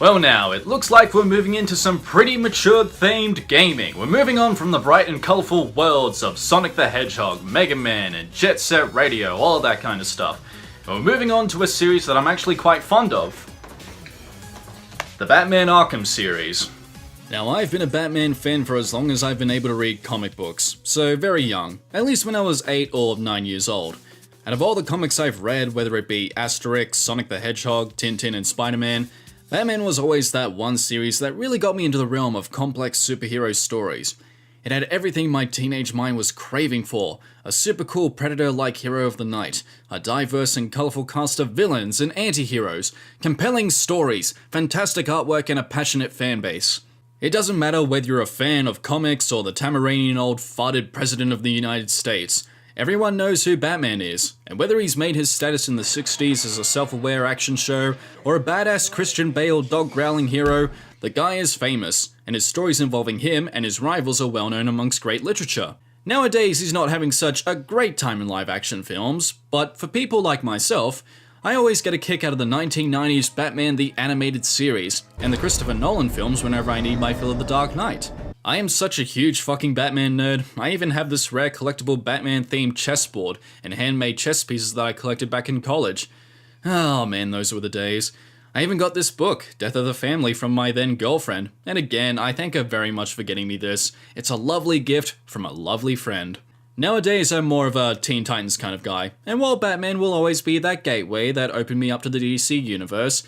Well now, it looks like we're moving into some pretty mature themed gaming. We're moving on from the bright and colourful worlds of Sonic the Hedgehog, Mega Man and Jet Set Radio, all that kind of stuff. And we're moving on to a series that I'm actually quite fond of. The Batman Arkham series. Now I've been a Batman fan for as long as I've been able to read comic books, so very young, at least when I was 8 or 9 years old. And of all the comics I've read, whether it be Asterix, Sonic the Hedgehog, Tintin and Spider-Man, Batman was always that one series that really got me into the realm of complex superhero stories. It had everything my teenage mind was craving for, a super cool Predator-like hero of the night, a diverse and colourful cast of villains and anti-heroes, compelling stories, fantastic artwork and a passionate fanbase. It doesn't matter whether you're a fan of comics or the Tamaranian old farted President of the United States, everyone knows who Batman is, and whether he's made his status in the 60s as a self-aware action show, or a badass Christian Bale dog-growling hero, the guy is famous, and his stories involving him and his rivals are well known amongst great literature. Nowadays he's not having such a great time in live-action films, but for people like myself, I always get a kick out of the 1990s Batman the Animated Series, and the Christopher Nolan films whenever I need my fill of the Dark Knight. I am such a huge fucking Batman nerd, I even have this rare collectible Batman themed chessboard and handmade chess pieces that I collected back in college. Oh man, those were the days. I even got this book, Death of the Family, from my then girlfriend, and again, I thank her very much for getting me this. It's a lovely gift from a lovely friend. Nowadays, I'm more of a Teen Titans kind of guy, and while Batman will always be that gateway that opened me up to the DC universe,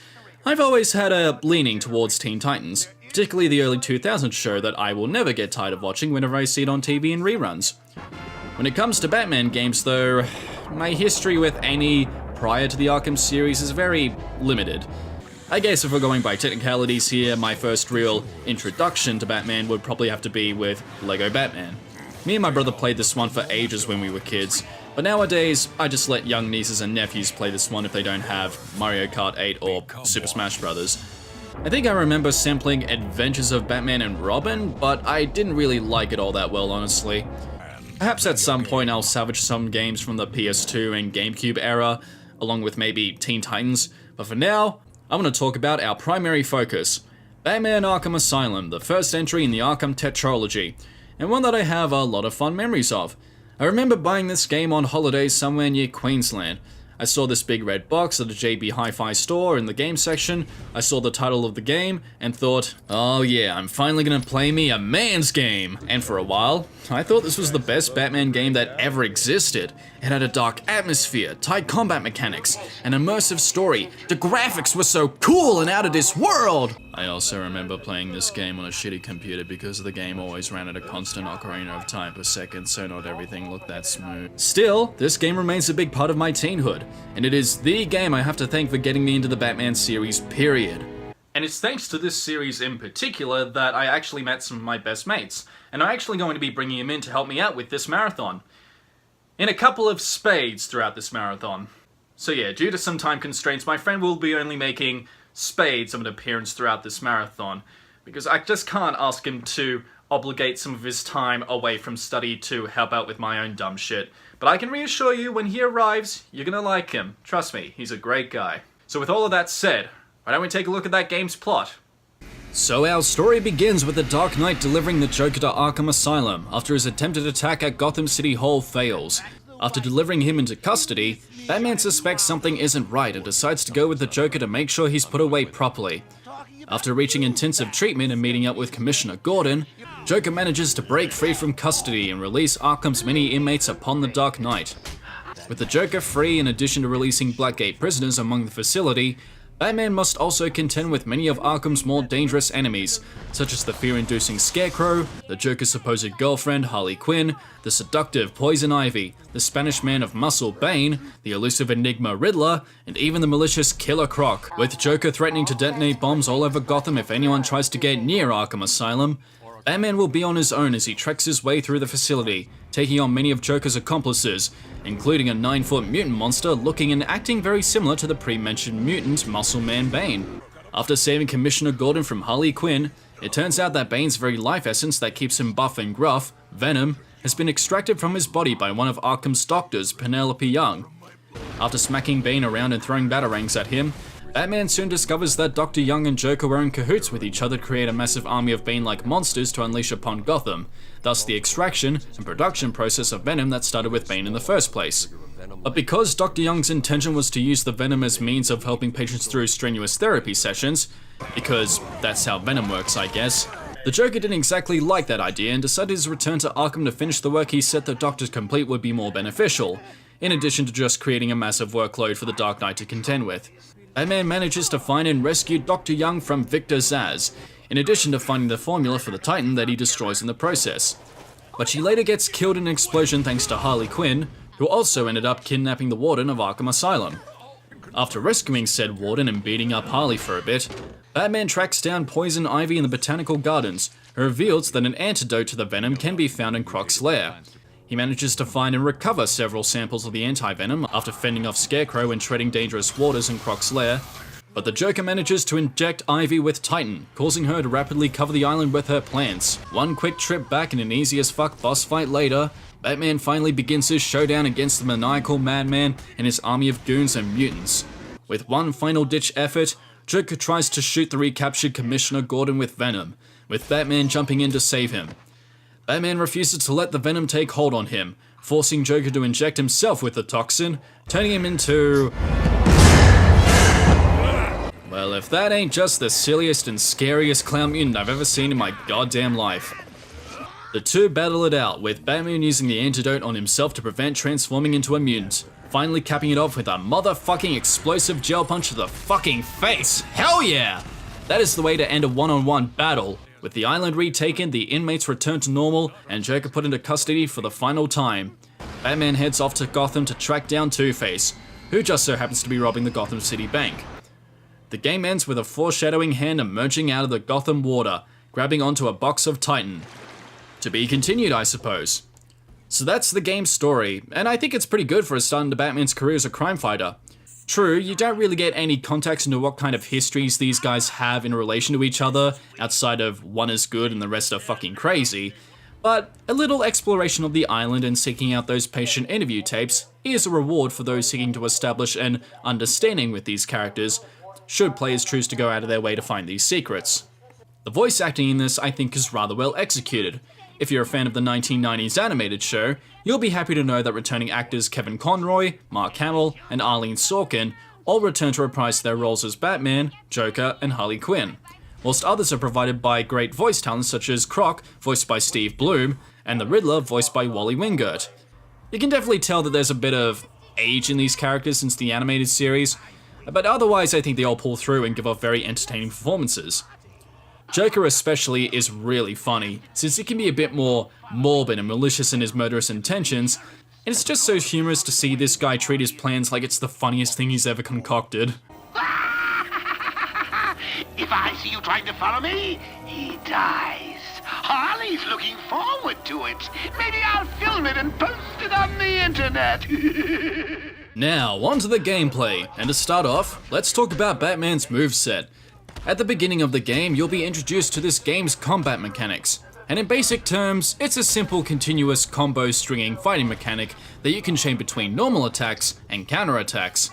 I've always had a leaning towards Teen Titans, particularly the early 2000s show that I will never get tired of watching whenever I see it on TV in reruns. When it comes to Batman games though, my history with any prior to the Arkham series is very limited. I guess if we're going by technicalities here, my first real introduction to Batman would probably have to be with Lego Batman. Me and my brother played this one for ages when we were kids, but nowadays, I just let young nieces and nephews play this one if they don't have Mario Kart 8 or Super Smash Bros. I think I remember sampling Adventures of Batman and Robin, but I didn't really like it all that well, honestly. Perhaps at some point I'll salvage some games from the PS2 and GameCube era, along with maybe Teen Titans, but for now, I'm going to talk about our primary focus, Batman Arkham Asylum, the first entry in the Arkham tetralogy, and one that I have a lot of fond memories of. I remember buying this game on holidays somewhere near Queensland. I saw this big red box at a JB Hi-Fi store in the game section, I saw the title of the game, and thought, oh yeah, I'm finally gonna play me a man's game! And for a while, I thought this was the best Batman game that ever existed. It had a dark atmosphere, tight combat mechanics, an immersive story, the graphics were so cool and out of this world! I also remember playing this game on a shitty computer because the game always ran at a constant ocarina of time per second, so not everything looked that smooth. Still, this game remains a big part of my teenhood, and it is the game I have to thank for getting me into the Batman series, period. And it's thanks to this series in particular that I actually met some of my best mates, and I'm actually going to be bringing him in to help me out with this marathon. In a couple of spades throughout this marathon. So yeah, due to some time constraints, my friend will be only making spades of an appearance throughout this marathon, because I just can't ask him to obligate some of his time away from study to help out with my own dumb shit. But I can reassure you, when he arrives, you're gonna like him. Trust me, he's a great guy. So with all of that said, why don't we take a look at that game's plot? So our story begins with the Dark Knight delivering the Joker to Arkham Asylum after his attempted attack at Gotham City Hall fails. After delivering him into custody, Batman suspects something isn't right and decides to go with the Joker to make sure he's put away properly. After reaching intensive treatment and meeting up with Commissioner Gordon, Joker manages to break free from custody and release Arkham's many inmates upon the Dark Knight. With the Joker free, in addition to releasing Blackgate prisoners among the facility, Batman must also contend with many of Arkham's more dangerous enemies, such as the fear-inducing Scarecrow, the Joker's supposed girlfriend Harley Quinn, the seductive Poison Ivy, the Spanish man of muscle Bane, the elusive Enigma Riddler, and even the malicious Killer Croc, with Joker threatening to detonate bombs all over Gotham if anyone tries to get near Arkham Asylum. Batman will be on his own as he treks his way through the facility, taking on many of Joker's accomplices, including a 9-foot mutant monster looking and acting very similar to the pre-mentioned mutant Muscle Man Bane. After saving Commissioner Gordon from Harley Quinn, it turns out that Bane's very life essence that keeps him buff and gruff, Venom, has been extracted from his body by one of Arkham's doctors, Penelope Young. After smacking Bane around and throwing batarangs at him, Batman soon discovers that Dr. Young and Joker were in cahoots with each other to create a massive army of Bane-like monsters to unleash upon Gotham, thus the extraction and production process of Venom that started with Bane in the first place. But because Dr. Young's intention was to use the Venom as means of helping patients through strenuous therapy sessions, because that's how Venom works, I guess, the Joker didn't exactly like that idea and decided his return to Arkham to finish the work he set the Doctor to complete would be more beneficial, in addition to just creating a massive workload for the Dark Knight to contend with. Batman manages to find and rescue Dr. Young from Victor Zsasz, in addition to finding the formula for the Titan that he destroys in the process. But she later gets killed in an explosion thanks to Harley Quinn, who also ended up kidnapping the warden of Arkham Asylum. After rescuing said warden and beating up Harley for a bit, Batman tracks down Poison Ivy in the Botanical Gardens, who reveals that an antidote to the venom can be found in Croc's lair. He manages to find and recover several samples of the anti-venom after fending off Scarecrow and treading dangerous waters in Croc's lair, but the Joker manages to inject Ivy with Titan, causing her to rapidly cover the island with her plants. One quick trip back and an easy as fuck boss fight later, Batman finally begins his showdown against the maniacal madman and his army of goons and mutants. With one final ditch effort, Joker tries to shoot the recaptured Commissioner Gordon with Venom, with Batman jumping in to save him. Batman refuses to let the venom take hold on him, forcing Joker to inject himself with the toxin, turning him into... well, if that ain't just the silliest and scariest clown mutant I've ever seen in my goddamn life. The two battle it out, with Batman using the antidote on himself to prevent transforming into a mutant, finally capping it off with a motherfucking explosive gel punch to the fucking face. Hell yeah! That is the way to end a one-on-one battle. With the island retaken, the inmates return to normal, and Joker put into custody for the final time. Batman heads off to Gotham to track down Two-Face, who just so happens to be robbing the Gotham City Bank. The game ends with a foreshadowing hand emerging out of the Gotham water, grabbing onto a box of Titan. To be continued, I suppose. So that's the game's story, and I think it's pretty good for a start into Batman's career as a crime fighter. True, you don't really get any context into what kind of histories these guys have in relation to each other, outside of one is good and the rest are fucking crazy, but a little exploration of the island and seeking out those patient interview tapes is a reward for those seeking to establish an understanding with these characters, should players choose to go out of their way to find these secrets. The voice acting in this I think is rather well executed. If you're a fan of the 1990s animated show, you'll be happy to know that returning actors Kevin Conroy, Mark Hamill, and Arlene Sorkin all return to reprise their roles as Batman, Joker, and Harley Quinn, whilst others are provided by great voice talents such as Croc, voiced by Steve Bloom, and the Riddler, voiced by Wally Wingert. You can definitely tell that there's a bit of age in these characters since the animated series, but otherwise I think they all pull through and give off very entertaining performances. Joker especially is really funny, since he can be a bit more morbid and malicious in his murderous intentions, and it's just so humorous to see this guy treat his plans like it's the funniest thing he's ever concocted. If I see you trying to follow me, he dies. Harley's looking forward to it. Maybe I'll film it and post it on the internet. Now, onto the gameplay, and to start off, let's talk about Batman's moveset. At the beginning of the game, you'll be introduced to this game's combat mechanics, and in basic terms, it's a simple continuous combo stringing fighting mechanic that you can chain between normal attacks and counter-attacks.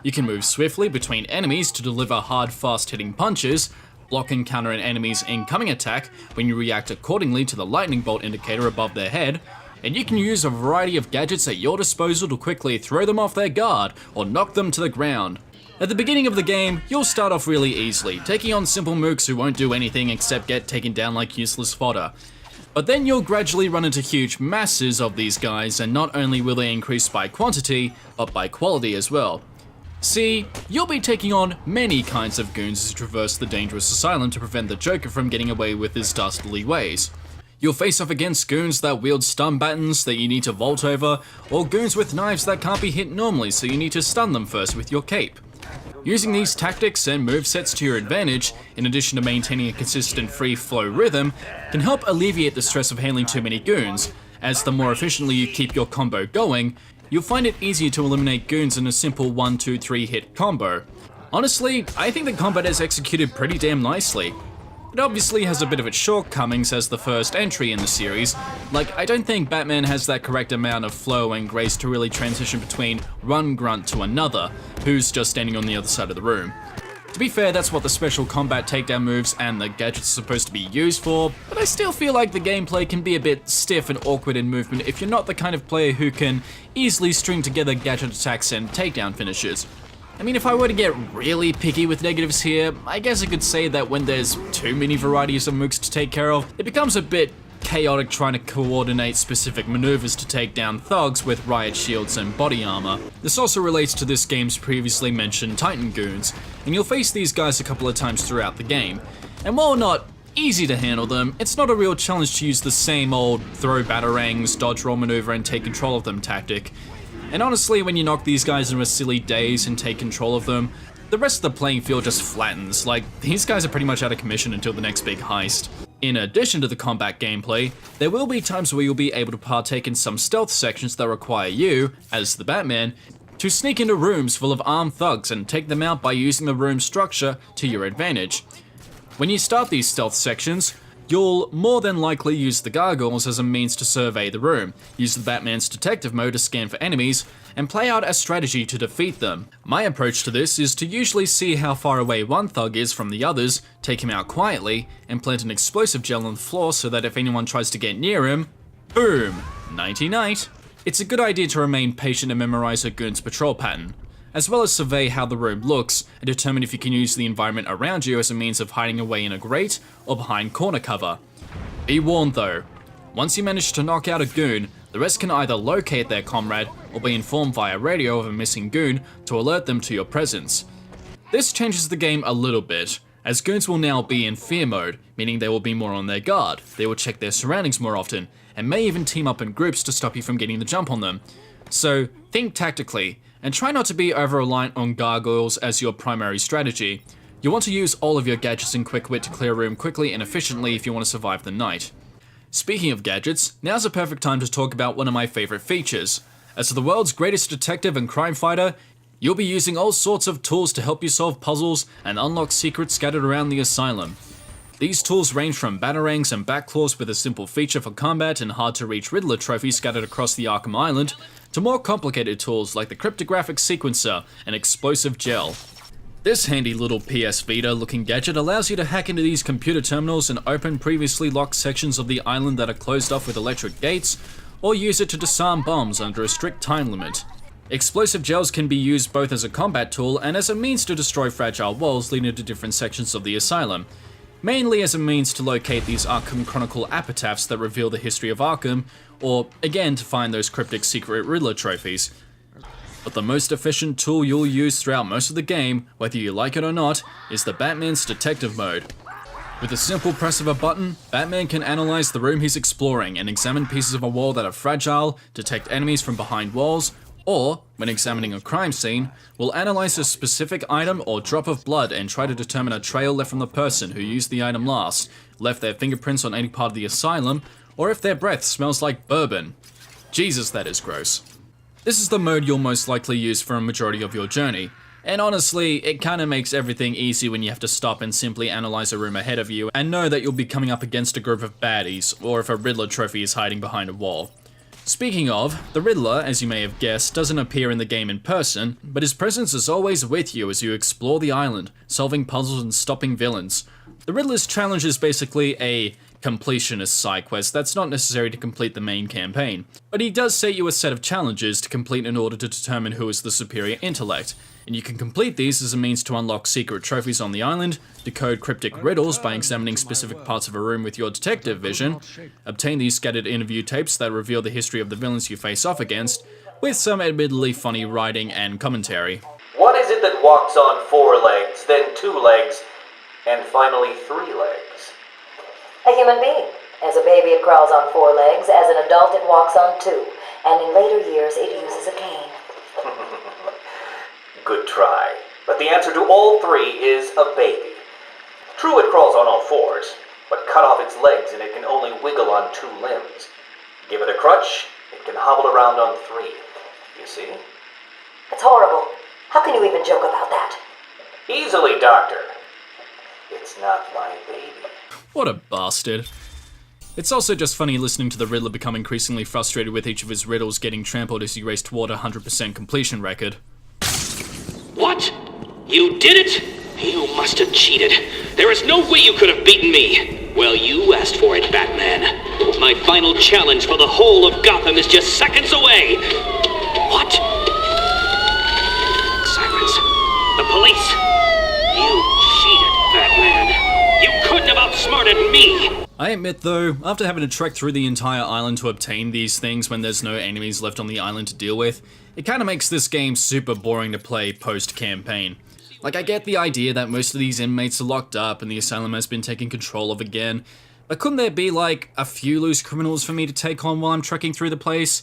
You can move swiftly between enemies to deliver hard, fast-hitting punches, block and counter an enemy's incoming attack when you react accordingly to the lightning bolt indicator above their head, and you can use a variety of gadgets at your disposal to quickly throw them off their guard or knock them to the ground. At the beginning of the game, you'll start off really easily, taking on simple mooks who won't do anything except get taken down like useless fodder. But then you'll gradually run into huge masses of these guys, and not only will they increase by quantity, but by quality as well. See, you'll be taking on many kinds of goons as you traverse the dangerous asylum to prevent the Joker from getting away with his dastardly ways. You'll face off against goons that wield stun buttons that you need to vault over, or goons with knives that can't be hit normally so you need to stun them first with your cape. Using these tactics and movesets to your advantage, in addition to maintaining a consistent free-flow rhythm, can help alleviate the stress of handling too many goons, as the more efficiently you keep your combo going, you'll find it easier to eliminate goons in a simple 1-2-3 hit combo. Honestly, I think the combat is executed pretty damn nicely. It obviously has a bit of its shortcomings as the first entry in the series, like I don't think Batman has that correct amount of flow and grace to really transition between one grunt to another, who's just standing on the other side of the room. To be fair, that's what the special combat takedown moves and the gadgets are supposed to be used for, but I still feel like the gameplay can be a bit stiff and awkward in movement if you're not the kind of player who can easily string together gadget attacks and takedown finishes. I mean, if I were to get really picky with negatives here, I guess I could say that when there's too many varieties of mooks to take care of, it becomes a bit chaotic trying to coordinate specific maneuvers to take down thugs with riot shields and body armor. This also relates to this game's previously mentioned Titan goons, and you'll face these guys a couple of times throughout the game. And while not easy to handle them, it's not a real challenge to use the same old throw batarangs, dodge roll maneuver and take control of them tactic. And honestly, when you knock these guys into a silly daze and take control of them, the rest of the playing field just flattens. Like, these guys are pretty much out of commission until the next big heist. In addition to the combat gameplay, there will be times where you'll be able to partake in some stealth sections that require you, as the Batman, to sneak into rooms full of armed thugs and take them out by using the room structure to your advantage. When you start these stealth sections, you'll more than likely use the gargoyles as a means to survey the room, use the Batman's detective mode to scan for enemies, and play out a strategy to defeat them. My approach to this is to usually see how far away one thug is from the others, take him out quietly, and plant an explosive gel on the floor so that if anyone tries to get near him, boom, nighty-night. It's a good idea to remain patient and memorize a goon's patrol pattern, as well as survey how the room looks and determine if you can use the environment around you as a means of hiding away in a grate or behind corner cover. Be warned though, once you manage to knock out a goon, the rest can either locate their comrade or be informed via radio of a missing goon to alert them to your presence. This changes the game a little bit, as goons will now be in fear mode, meaning they will be more on their guard, they will check their surroundings more often, and may even team up in groups to stop you from getting the jump on them. So think tactically, and try not to be over-reliant on gargoyles as your primary strategy. You'll want to use all of your gadgets and quick wit to clear a room quickly and efficiently if you want to survive the night. Speaking of gadgets, now's a perfect time to talk about one of my favorite features. As the world's greatest detective and crime fighter, you'll be using all sorts of tools to help you solve puzzles and unlock secrets scattered around the asylum. These tools range from batarangs and backclaws with a simple feature for combat and hard-to-reach Riddler trophies scattered across the Arkham Island, to more complicated tools like the cryptographic sequencer and explosive gel. This handy little PS Vita looking gadget allows you to hack into these computer terminals and open previously locked sections of the island that are closed off with electric gates, or use it to disarm bombs under a strict time limit. Explosive gels can be used both as a combat tool and as a means to destroy fragile walls leading to different sections of the asylum, mainly as a means to locate these Arkham Chronicle epitaphs that reveal the history of Arkham, or again to find those cryptic secret Riddler trophies. But the most efficient tool you'll use throughout most of the game, whether you like it or not, is the Batman's detective mode. With a simple press of a button, Batman can analyze the room he's exploring and examine pieces of a wall that are fragile, detect enemies from behind walls, or, when examining a crime scene, will analyze a specific item or drop of blood and try to determine a trail left from the person who used the item last, left their fingerprints on any part of the asylum, or if their breath smells like bourbon. Jesus, that is gross. This is the mode you'll most likely use for a majority of your journey, and honestly, it kinda makes everything easy when you have to stop and simply analyze a room ahead of you and know that you'll be coming up against a group of baddies, or if a Riddler trophy is hiding behind a wall. Speaking of, the Riddler, as you may have guessed, doesn't appear in the game in person, but his presence is always with you as you explore the island, solving puzzles and stopping villains. The Riddler's challenge is basically a completionist side quest that's not necessary to complete the main campaign, but he does set you a set of challenges to complete in order to determine who is the superior intellect, and you can complete these as a means to unlock secret trophies on the island, decode cryptic riddles by examining specific parts of a room with your detective vision, obtain these scattered interview tapes that reveal the history of the villains you face off against, with some admittedly funny writing and commentary. What is it that walks on 4 legs, then 2 legs, and finally 3 legs? A human being. As a baby it crawls on 4 legs, as an adult it walks on 2, and in later years it uses a cane. Good try. But the answer to all 3 is a baby. True, it crawls on all 4s, but cut off its legs and it can only wiggle on 2 limbs. Give it a crutch, it can hobble around on 3. You see? It's horrible. How can you even joke about that? Easily, Doctor. It's not my baby. What a bastard. It's also just funny listening to the Riddler become increasingly frustrated with each of his riddles getting trampled as he raced toward a 100% completion record. What? You did it? You must have cheated. There is no way you could have beaten me. Well, you asked for it, Batman. My final challenge for the whole of Gotham is just seconds away. What? Sirens. The police. You cheated, Batman. You couldn't have outsmarted me. I admit though, after having to trek through the entire island to obtain these things when there's no enemies left on the island to deal with, it kinda makes this game super boring to play post-campaign. Like, I get the idea that most of these inmates are locked up and the asylum has been taken control of again, but couldn't there be like a few loose criminals for me to take on while I'm trekking through the place?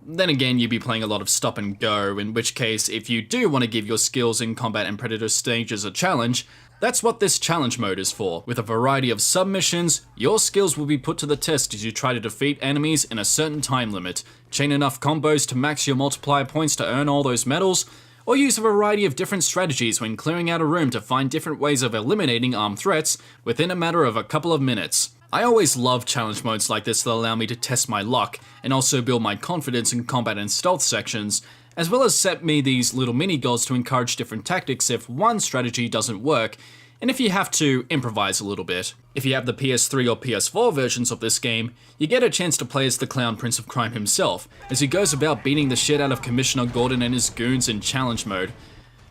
Then again, you'd be playing a lot of stop and go, in which case, if you do want to give your skills in combat and predator stages a challenge, that's what this challenge mode is for. With a variety of submissions, your skills will be put to the test as you try to defeat enemies in a certain time limit, chain enough combos to max your multiplier points to earn all those medals, or use a variety of different strategies when clearing out a room to find different ways of eliminating armed threats within a matter of a couple of minutes. I always love challenge modes like this that allow me to test my luck, and also build my confidence in combat and stealth sections, as well as set me these little mini goals to encourage different tactics if one strategy doesn't work, and if you have to improvise a little bit. If you have the PS3 or PS4 versions of this game, you get a chance to play as the Clown Prince of Crime himself, as he goes about beating the shit out of Commissioner Gordon and his goons in challenge mode.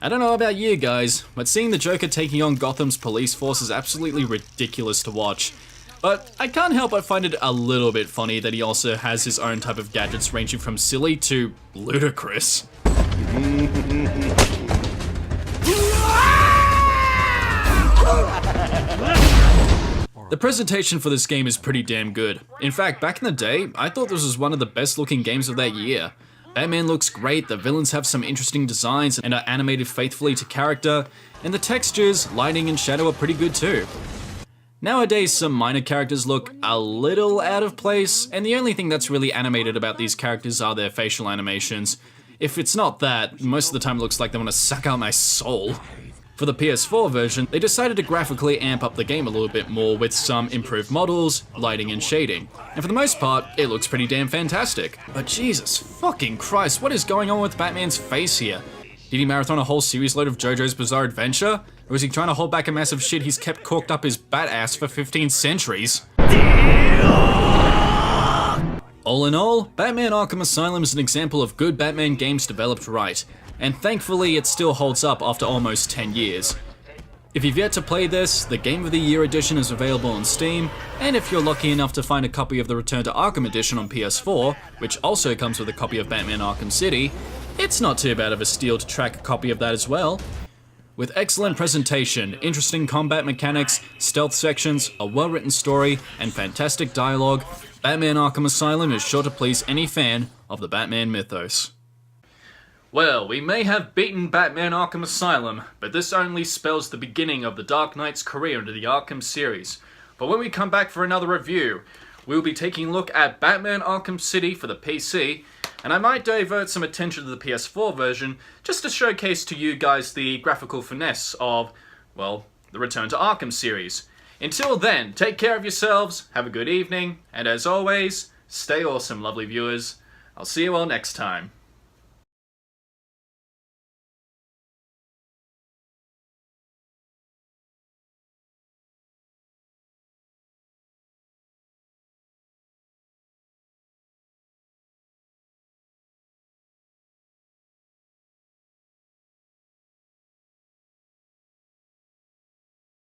I don't know about you guys, but seeing the Joker taking on Gotham's police force is absolutely ridiculous to watch. But I can't help but find it a little bit funny that he also has his own type of gadgets ranging from silly to ludicrous. The presentation for this game is pretty damn good. In fact, back in the day, I thought this was one of the best looking games of that year. Batman looks great, the villains have some interesting designs and are animated faithfully to character, and the textures, lighting and shadow are pretty good too. Nowadays, some minor characters look a little out of place, and the only thing that's really animated about these characters are their facial animations. If it's not that, most of the time it looks like they want to suck out my soul. For the PS4 version, they decided to graphically amp up the game a little bit more with some improved models, lighting and shading. And for the most part, it looks pretty damn fantastic. But Jesus fucking Christ, what is going on with Batman's face here? Did he marathon a whole series load of JoJo's Bizarre Adventure? Or is he trying to hold back a massive shit he's kept corked up his bat ass for 15 centuries? All in all, Batman Arkham Asylum is an example of good Batman games developed right, and thankfully it still holds up after almost 10 years. If you've yet to play this, the Game of the Year edition is available on Steam, and if you're lucky enough to find a copy of the Return to Arkham edition on PS4, which also comes with a copy of Batman Arkham City, it's not too bad of a steal to track a copy of that as well. With excellent presentation, interesting combat mechanics, stealth sections, a well-written story, and fantastic dialogue, Batman Arkham Asylum is sure to please any fan of the Batman mythos. Well, we may have beaten Batman Arkham Asylum, but this only spells the beginning of the Dark Knight's career into the Arkham series. But when we come back for another review, we'll be taking a look at Batman Arkham City for the PC, and I might divert some attention to the PS4 version just to showcase to you guys the graphical finesse of, well, the Return to Arkham series. Until then, take care of yourselves, have a good evening, and as always, stay awesome, lovely viewers. I'll see you all next time.